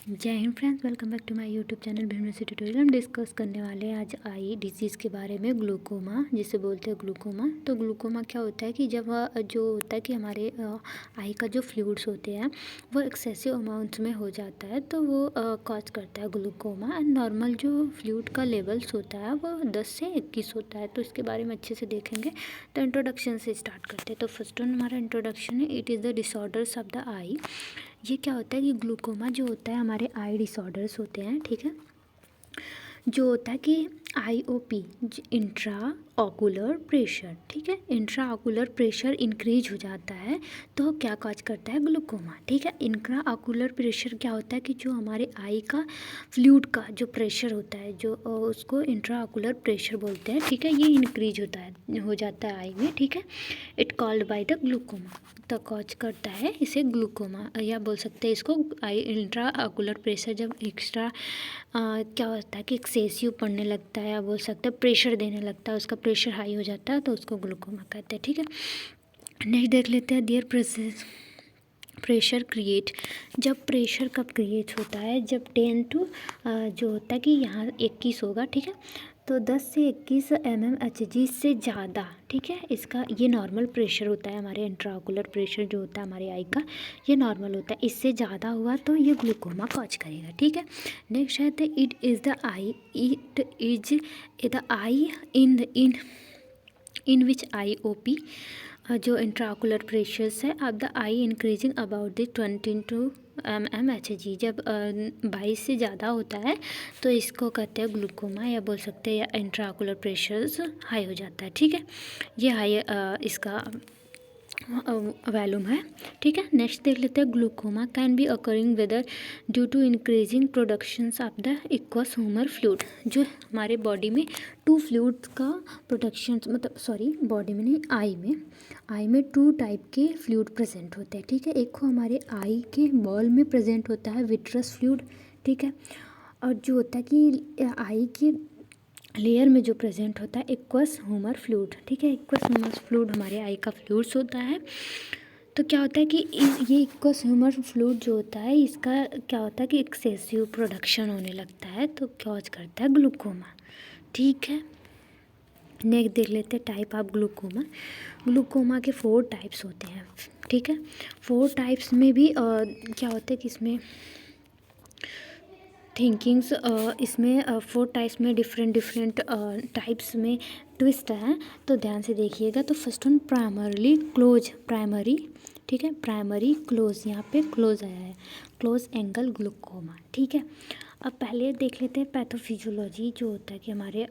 जय हिंद friends, welcome back to my YouTube channel भीमसी ट्यूटोरियल। हम डिस्कस करने वाले हैं आज आई डिजीज़ के बारे में, ग्लूकोमा जिसे बोलते हैं ग्लूकोमा। तो ग्लूकोमा क्या होता है कि जब जो होता है कि हमारे आई का जो फ्लूइड्स होते हैं वो एक्सेसिव अमाउंट्स में हो जाता है तो वो कॉज करता है ग्लूकोमा। एंड नॉर्मल जो फ्लूइड का लेवल्स होता है वो 10 से 21 होता है। तो इसके बारे में अच्छे से देखेंगे। तो इंट्रोडक्शन से स्टार्ट करते हैं। तो फर्स्ट वन हमारा इंट्रोडक्शन है, it is the disorders of the eye. ये क्या होता है कि ग्लूकोमा जो होता है हमारे आई डिसऑर्डर्स होते हैं, ठीक है। जो होता है कि IOP इंट्रा ऑकुलर प्रेशर, ठीक है, इंट्रा ऑकुलर प्रेशर इंक्रीज हो जाता है तो क्या कॉज करता है ग्लूकोमा, ठीक है। इंट्रा ऑकुलर प्रेशर क्या होता है कि जो हमारे आई का फ्लूइड का जो प्रेशर होता है जो उसको इंट्रा ऑकुलर प्रेशर बोलते हैं, ठीक है। ये इंक्रीज हो जाता है आई में, ठीक है। It called by the glaucoma, तो कॉज करता है इसे ग्लूकोमा, या बोल सकते हैं इसको आई इंट्रा ऑकुलर प्रेशर जब एक्स्ट्रा क्या होता है कि एक्सेसिव पड़ने लगता है, या बोल सकते हैं प्रेशर देने लगता है, उसका प्रेशर हाई हो जाता है तो उसको ग्लूकोमा कहते हैं, ठीक है। नेक्स्ट देख लेते हैं, डियर प्रेशर क्रिएट। जब प्रेशर कब क्रिएट होता है, जब 10 टू जो होता है कि यहाँ 21 होगा, ठीक है। तो 10 से 21 mmHg से ज़्यादा, ठीक है, इसका ये नॉर्मल प्रेशर होता है। हमारे इंट्राओकुलर प्रेशर जो होता है हमारे आई का ये नॉर्मल होता है। इससे ज़्यादा हुआ तो ये ग्लूकोमा कॉज करेगा, ठीक है। नेक्स्ट है it is the I in which IOP जो इंट्राओकुलर प्रेशर्स है अब the I increasing about the 22 mmHg। जब 22 से ज़्यादा होता है तो इसको कहते हैं ग्लूकोमा, या बोल सकते हैं या इंट्राओकुलर प्रेशर्स हाई हो जाता है, ठीक है। ये हाई इसका वैल्यूम है, ठीक है। नेक्स्ट देख लेते हैं, glaucoma can be occurring whether due to increasing productions of the aqueous humour fluid. जो हमारे बॉडी में टू फ्लूइड्स का प्रोडक्शन, मतलब सॉरी बॉडी में नहीं, आई में टू टाइप के फ्लूइड प्रेजेंट होते हैं, ठीक है। एक को हमारे आई के बॉल में प्रेजेंट होता है विट्रस फ्लूइड, ठीक है। और जो होता है कि आई के लेयर में जो प्रेजेंट होता है एक्वस ह्यूमर फ्लूइड, ठीक है। एक्वस ह्यूमर फ्लूइड हमारे आई का फ्लूइड्स होता है। तो क्या होता है कि ये एक्वस ह्यूमर फ्लूइड जो होता है इसका क्या होता है कि एक्सेसिव प्रोडक्शन होने लगता है तो कॉज करता है ग्लूकोमा, ठीक है। नेक्स्ट देख लेते हैं टाइप ऑफ ग्लूकोमा। ग्लूकोमा के 4 टाइप्स होते हैं, ठीक है। 4 टाइप्स में भी क्या होता है कि इसमें थिंकिंग्स इसमें 4 टाइप्स में डिफरेंट टाइप्स में ट्विस्ट है, तो ध्यान से देखिएगा। तो first one primarily close, primary, ठीक है, प्राइमरी क्लोज, यहाँ पे क्लोज आया है, क्लोज एंगल ग्लूकोमा, ठीक है। अब पहले देख लेते हैं पैथोफिजियोलॉजी जो होता है कि हमारे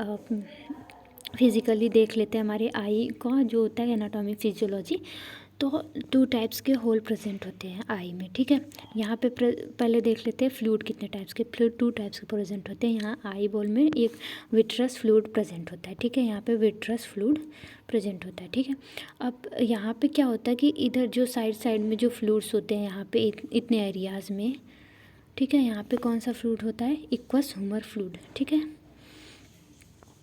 फिजिकली देख लेते हैं हमारे आई का जो होता है एनाटॉमी फिजियोलॉजी। तो 2 टाइप्स के होल प्रेजेंट होते हैं आई में, ठीक है। यहाँ पे पहले देख लेते हैं फ्लूइड कितने टाइप्स के, फ्लूइड 2 टाइप्स के प्रेजेंट होते हैं। यहाँ आई बॉल में एक विट्रस फ्लूइड प्रेजेंट होता है, ठीक है। यहाँ पे विट्रस फ्लूइड प्रेजेंट होता है, ठीक है। अब यहाँ पे क्या होता है कि इधर जो साइड में जो फ्लूइड्स होते हैं यहाँ पे इतने एरियाज़ में, ठीक है। यहाँ पे कौन सा फ्लूइड होता है, एक्वस ह्यूमर फ्लूइड, ठीक है,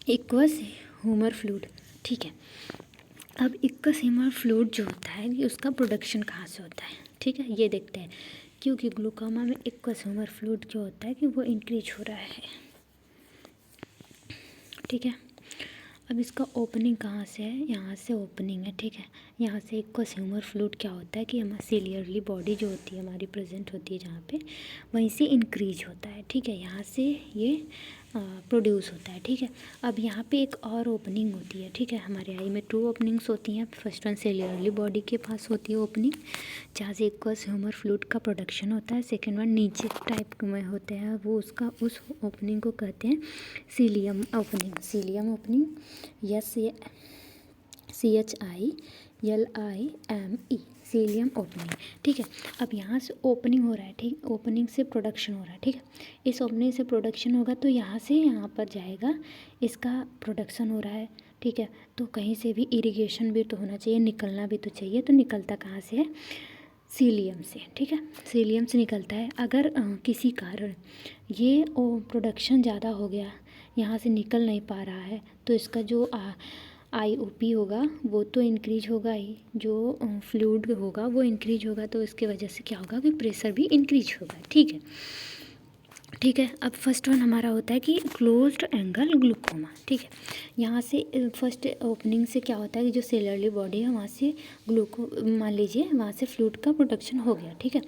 एक्वस ह्यूमर फ्लूइड, ठीक है। अब एक्वस ह्यूमर फ्लूइड जो होता है कि उसका प्रोडक्शन कहाँ से होता है, ठीक है, ये देखते हैं। क्योंकि ग्लूकोमा में एक्वस ह्यूमर फ्लूइड जो होता है कि वो इंक्रीज हो रहा है, ठीक है। अब इसका ओपनिंग कहाँ से है, यहाँ से ओपनिंग है, ठीक है। यहाँ से एक्वस ह्यूमर फ्लूइड क्या होता है कि हमारी सीलियरली बॉडी जो होती है हमारी प्रेजेंट होती है जहाँ पे, वहीं से इंक्रीज होता है, ठीक है। यहाँ से ये प्रोड्यूस होता है, ठीक है। अब यहाँ पे एक और ओपनिंग होती है, ठीक है। हमारे आई में 2 ओपनिंग्स होती हैं। फर्स्ट वन सेल्यूलरली बॉडी के पास होती है ओपनिंग जहाँ से एक्वस ह्यूमर फ्लूइड का प्रोडक्शन होता है। सेकेंड वन नीचे टाइप में होते हैं, वो उसका उस ओपनिंग को कहते हैं cilium opening, cilium opening, CHILIME, cilium opening, ठीक है। अब यहाँ से ओपनिंग हो रहा है, ठीक, ओपनिंग से प्रोडक्शन हो रहा है, ठीक है। इस ओपनिंग से प्रोडक्शन होगा तो यहाँ से यहाँ पर जाएगा, इसका प्रोडक्शन हो रहा है, ठीक है। तो कहीं से भी इरिगेशन भी तो होना चाहिए, निकलना भी तो चाहिए, तो निकलता कहाँ से है, सीलियम से, ठीक है, सीलियम से निकलता है। अगर किसी कारण ये प्रोडक्शन ज़्यादा हो गया, यहाँ से निकल नहीं पा रहा है, तो इसका जो IOP होगा वो तो इंक्रीज होगा ही, जो फ्लूइड होगा वो इंक्रीज होगा, तो इसके वजह से क्या होगा कि प्रेशर भी इंक्रीज होगा, ठीक है। ठीक है। अब फर्स्ट वन हमारा होता है कि क्लोज्ड एंगल ग्लूकोमा। ठीक है, यहाँ से फर्स्ट ओपनिंग से क्या होता है कि जो सेलुलर बॉडी है वहाँ से मान लीजिए वहाँ से फ्लूइड का प्रोडक्शन हो गया। ठीक है,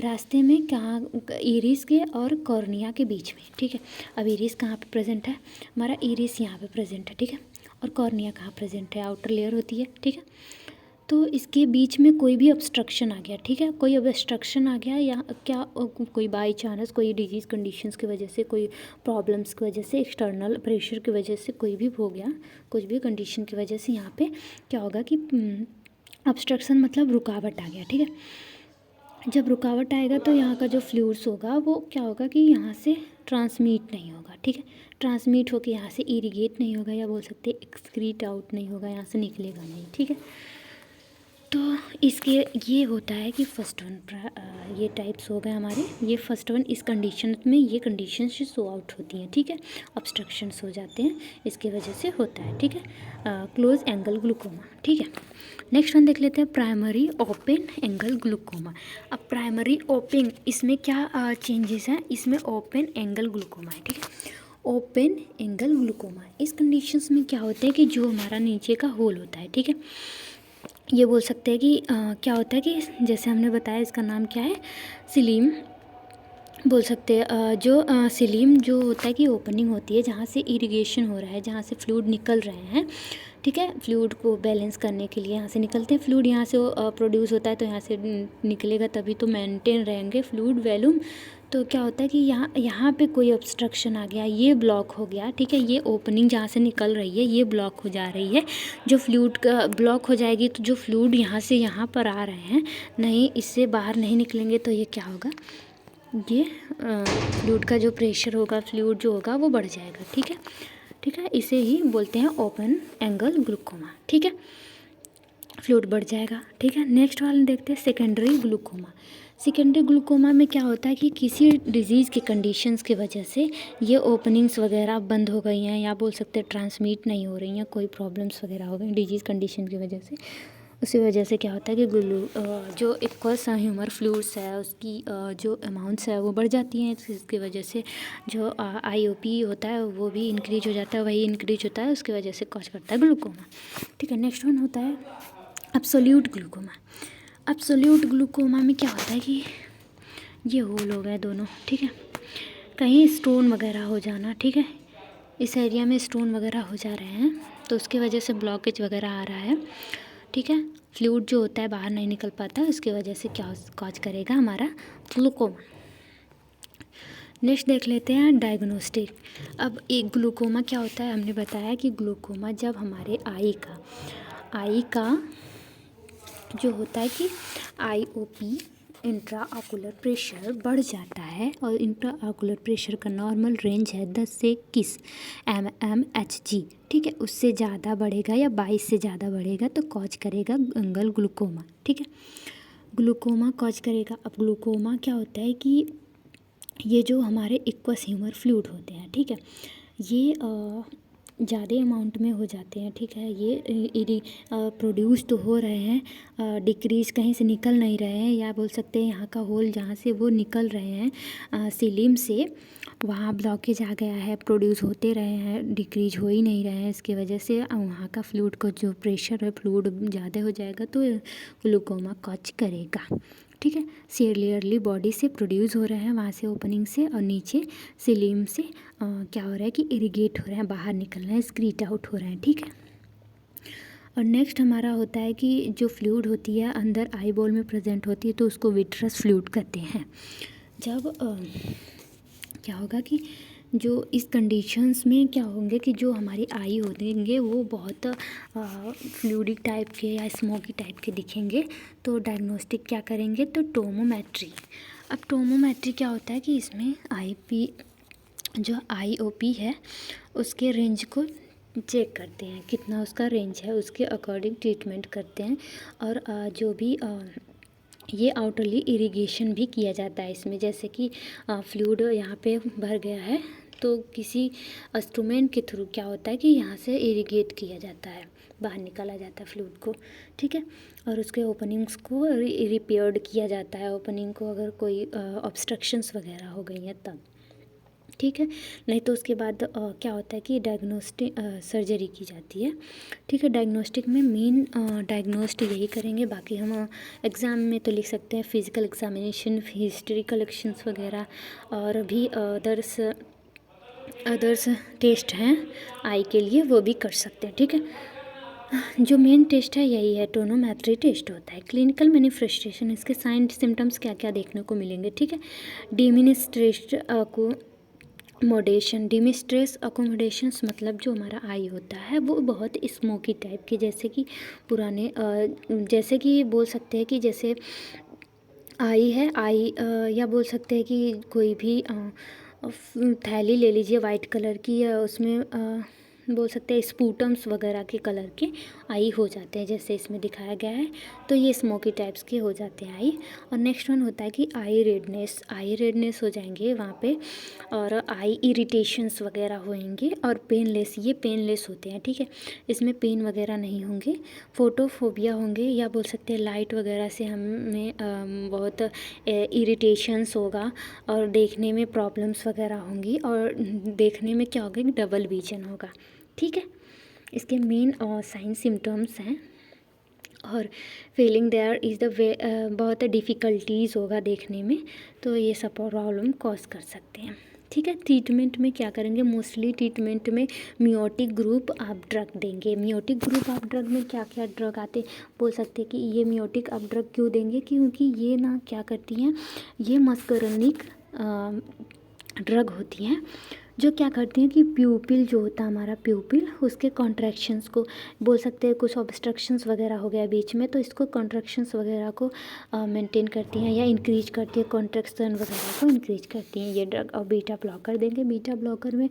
रास्ते में कहाँ, इरिस के और कॉर्निया के बीच में। ठीक है, अब इरिस कहाँ पे प्रेजेंट है, हमारा इरिस यहाँ पे प्रेजेंट है। ठीक है, और कॉर्निया कहाँ प्रेजेंट है, आउटर लेयर होती है। ठीक है, तो इसके बीच में कोई भी ऑब्स्ट्रक्शन आ गया। ठीक है, कोई ऑब्स्ट्रक्शन आ गया या क्या कोई बाई चांस कोई डिजीज़ कंडीशंस की वजह से, कोई प्रॉब्लम्स की वजह से, एक्सटर्नल प्रेशर की वजह से कोई भी हो गया, कुछ भी कंडीशन की वजह से यहाँ पे क्या होगा कि ऑब्स्ट्रक्शन मतलब रुकावट आ गया। ठीक है, जब रुकावट आएगा तो यहाँ का जो फ्लूइड्स होगा वो क्या होगा कि यहाँ से ट्रांसमिट नहीं होगा। ठीक है, ट्रांसमिट होकर यहाँ से इरिगेट नहीं होगा, या बोल सकते एक्सक्रीट आउट नहीं होगा, यहाँ से निकलेगा नहीं। ठीक है, तो इसके ये होता है कि फर्स्ट वन ये टाइप्स हो गए हमारे। ये फर्स्ट वन इस कंडीशन में ये कंडीशन से शो आउट होती हैं। ठीक है, ऑब्स्ट्रक्शंस हो जाते हैं, इसकी वजह से होता है। ठीक है, क्लोज एंगल ग्लूकोमा। ठीक है, नेक्स्ट वन देख लेते हैं प्राइमरी ओपन एंगल ग्लूकोमा। अब प्राइमरी ओपन, इसमें क्या चेंजेस हैं, इसमें ओपन एंगल ग्लूकोमा है। ठीक है, ओपन एंगल ग्लूकोमा इस कंडीशंस में क्या होता है कि जो हमारा नीचे का होल होता है। ठीक है, ये बोल सकते हैं कि क्या होता है कि जैसे हमने बताया इसका नाम क्या है, सिलीम बोल सकते हैं। जो सिलीम जो होता है कि ओपनिंग होती है जहाँ से इरिगेशन हो रहा है, जहाँ से फ्लूइड निकल रहे हैं। ठीक है, फ्लूइड को बैलेंस करने के लिए यहाँ से निकलते हैं फ्लूइड, यहाँ से प्रोड्यूस होता है तो यहाँ से निकलेगा, तभी तो मेंटेन रहेंगे फ्लूइड वॉल्यूम। तो क्या होता है कि यहाँ पे कोई ऑब्स्ट्रक्शन आ गया, ये ब्लॉक हो गया। ठीक है, ये ओपनिंग जहाँ से निकल रही है ये ब्लॉक हो जा रही है। जो फ्लूइड का ब्लॉक हो जाएगी तो जो फ्लूइड यहाँ से यहाँ पर आ रहे हैं, नहीं इससे बाहर नहीं निकलेंगे, तो ये क्या होगा, ये फ्लूइड का जो प्रेशर होगा, फ्लूइड जो होगा वो बढ़ जाएगा। ठीक है, ठीक है, इसे ही बोलते हैं ओपन एंगल ग्लूकोमा। ठीक है, फ्लूइड बढ़ जाएगा। ठीक है, नेक्स्ट वाला देखते हैं सेकेंडरी ग्लूकोमा। सेकेंडरी ग्लूकोमा में क्या होता है कि किसी डिजीज़ के कंडीशंस की वजह से ये ओपनिंग्स वगैरह बंद हो गई हैं, या बोल सकते हैं ट्रांसमिट नहीं हो रही हैं, कोई प्रॉब्लम्स वगैरह हो गई डिजीज़ कंडीशन की वजह से। उसी वजह से क्या होता है कि जो एक्वस ह्यूमर फ्लूइड्स है उसकी जो अमाउंट्स है वो बढ़ जाती हैं, इसकी वजह से जो आईओपी होता है वो भी इंक्रीज हो जाता है, वही इंक्रीज होता है, उसकी वजह से कॉज करता है ग्लूकोमा। ठीक है, नेक्स्ट वन होता है एब्सोल्यूट ग्लूकोमा। एब्सोल्यूट ग्लूकोमा में क्या होता है कि ये होल हो गए दोनों। ठीक है, कहीं स्टोन वगैरह हो जाना। ठीक है, इस एरिया में स्टोन वगैरह हो जा रहे हैं तो उसकी वजह से ब्लॉकेज वगैरह आ रहा है। ठीक है, फ्लूइड जो होता है बाहर नहीं निकल पाता, उसकी वजह से क्या कॉज करेगा हमारा ग्लूकोमा। नेक्स्ट देख लेते हैं डायग्नोस्टिक। अब एक ग्लूकोमा क्या होता है, हमने बताया कि ग्लूकोमा जब हमारे आई का जो होता है कि आईओपी इंट्रा आकुलर प्रेशर बढ़ जाता है, और इंट्रा आकुलर प्रेशर का नॉर्मल रेंज है 10 से 21 mmHg। ठीक है, उससे ज़्यादा बढ़ेगा या 22 से ज़्यादा बढ़ेगा तो कॉज करेगा एंगल ग्लूकोमा। ठीक है, ग्लूकोमा कॉज करेगा। अब ग्लूकोमा क्या होता है कि ये जो हमारे एक्वस ह्यूमर फ्लूइड होते हैं, ठीक है, ये ज़्यादा अमाउंट में हो जाते हैं। ठीक है, ये प्रोड्यूस तो हो रहे हैं, डिक्रीज कहीं से निकल नहीं रहे हैं, या बोल सकते हैं यहाँ का होल जहाँ से वो निकल रहे हैं सीलिम से, वहाँ ब्लॉकेज आ गया है, प्रोड्यूस होते रहे हैं, डिक्रीज हो ही नहीं रहे हैं, इसकी वजह से वहाँ का फ्लूइड का जो प्रेशर है फ्लूइड ज़्यादा हो जाएगा तो ग्लूकोमा कॉज करेगा। ठीक है, सेलुलरली बॉडी से प्रोड्यूस हो रहे हैं वहाँ से ओपनिंग से, और नीचे सिलीम से क्या हो रहा है कि इरिगेट हो रहे हैं, बाहर निकल रहे हैं, स्क्रीट आउट हो रहे हैं। ठीक है, और नेक्स्ट हमारा होता है कि जो फ्लूइड होती है अंदर आई बॉल में प्रेजेंट होती है तो उसको विट्रस फ्लूइड कहते हैं। जब क्या होगा कि जो इस कंडीशंस में क्या होंगे कि जो हमारी आई होंगे वो बहुत फ्लूइडिक टाइप के या स्मोकी टाइप के दिखेंगे, तो डायग्नोस्टिक क्या करेंगे, तो टोमोमेट्री। अब टोमोमेट्री क्या होता है कि इसमें आईपी जो आईओपी है उसके रेंज को चेक करते हैं, कितना उसका रेंज है, उसके अकॉर्डिंग ट्रीटमेंट करते हैं, और जो भी ये आउटरली इरिगेशन भी किया जाता है इसमें, जैसे कि फ्लूइड यहाँ पे भर गया है तो किसी इंस्ट्रूमेंट के थ्रू क्या होता है कि यहाँ से इरिगेट किया जाता है, बाहर निकाला जाता है फ्लूइड को। ठीक है, और उसके ओपनिंग्स को रिपेयर्ड किया जाता है, ओपनिंग को अगर कोई ऑब्स्ट्रक्शंस वगैरह हो गई हैं तब। ठीक है। नहीं तो उसके बाद क्या होता है कि डायग्नोस्टिक सर्जरी की जाती है। ठीक है, डायग्नोस्टिक में मेन डायग्नोस्ट यही करेंगे। बाकी हम एग्ज़ाम में तो लिख सकते हैं फिज़िकल एग्ज़ामिनेशन, हिस्ट्री कलेक्शंस वगैरह, और भी अदर्स टेस्ट हैं आई के लिए, वो भी कर सकते हैं। ठीक है, जो मेन टेस्ट है यही है, टोनोमेट्री टेस्ट होता है। क्लिनिकल मैनिफेस्टेशन, इसके साइन सिम्टम्स क्या क्या देखने को मिलेंगे। ठीक है, डिमिनिस्ट्रेस्ट को मोडेशन, डिमिस्ट्रेस अकोमोडेशंस मतलब जो हमारा आई होता है वो बहुत स्मोकी टाइप की, जैसे कि पुराने जैसे कि बोल सकते हैं कि जैसे आई है, आई या बोल सकते हैं कि कोई भी थैली ले लीजिए वाइट कलर की, या उसमें बोल सकते हैं स्पूटम्स वगैरह के कलर के आई हो जाते हैं, जैसे इसमें दिखाया गया है। तो ये स्मोकी टाइप्स के हो जाते हैं आई। और नेक्स्ट वन होता है कि आई रेडनेस हो जाएंगे वहाँ पे, और आई इरिटेशंस वगैरह होंगे, और पेनलेस, ये पेनलेस होते हैं। ठीक है, इसमें पेन वगैरह नहीं होंगे। फोटोफोबिया होंगे, या बोल सकते हैं लाइट वगैरह से हमें बहुत इरिटेशंस होगा, और देखने में प्रॉब्लम्स वगैरह होंगी, और देखने में क्या होगा कि डबल विजन होगा। ठीक है, इसके मेन साइन सिम्टम्स हैं। और feeling there is the way, बहुत डिफ़िकल्टीज़ होगा देखने में, तो ये सब प्रॉब्लम कॉज कर सकते हैं। ठीक है, ट्रीटमेंट में क्या करेंगे, मोस्टली ट्रीटमेंट में मियोटिक ग्रुप आप ड्रग देंगे। मियोटिक ग्रुप आप ड्रग में क्या क्या ड्रग आते, बोल सकते हैं कि ये मियोटिक आप ड्रग क्यों देंगे, क्योंकि ये ना क्या करती हैं, ये मस्करनिक ड्रग होती हैं, जो क्या करती हैं कि प्यूपिल जो होता है हमारा प्यूपिल, उसके कॉन्ट्रैक्शंस को, बोल सकते हैं कुछ ऑब्स्ट्रक्शंस वगैरह हो गया बीच में, तो इसको कॉन्ट्रैक्शंस वगैरह को मेंटेन करती हैं, या इंक्रीज करती है, कॉन्ट्रैक्शन वगैरह को इंक्रीज करती हैं ये ड्रग। और बीटा ब्लॉकर देंगे, बीटा ब्लॉकर में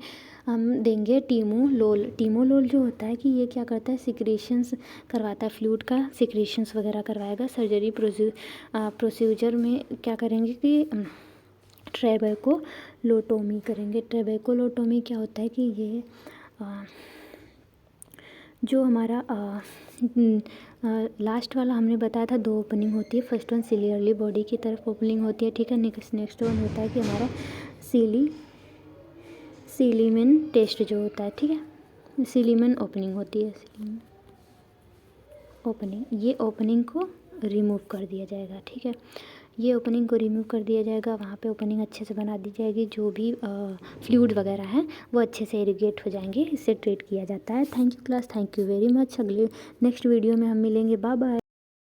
हम देंगे टीमोलोल जो होता है कि ये क्या करता है, सिक्रेशंस करवाता है, फ्लूइड का सिक्रेशंस वगैरह करवाएगा। सर्जरी प्रोसीजर में क्या करेंगे कि ट्रेबेकोलोटोमी करेंगे। ट्रेबेकोलोटोमी क्या होता है कि ये जो हमारा लास्ट वाला हमने बताया था, 2 ओपनिंग होती है। फर्स्ट वन सिलियरली बॉडी की तरफ ओपनिंग होती है। ठीक है, नेक्स्ट वन होता है कि हमारा सीलीमेन टेस्ट जो होता है। ठीक है, सीलीमेन ओपनिंग होती है, सीलीमेन ओपनिंग, ये ओपनिंग को रिमूव कर दिया जाएगा। ठीक है, ये ओपनिंग को रिमूव कर दिया जाएगा, वहाँ पे ओपनिंग अच्छे से बना दी जाएगी, जो भी फ्लूइड वगैरह हैं वो अच्छे से इरिगेट हो जाएंगे, इससे ट्रीट किया जाता है। Thank you class, thank you very much. अगले नेक्स्ट वीडियो में हम मिलेंगे, बाय बाय।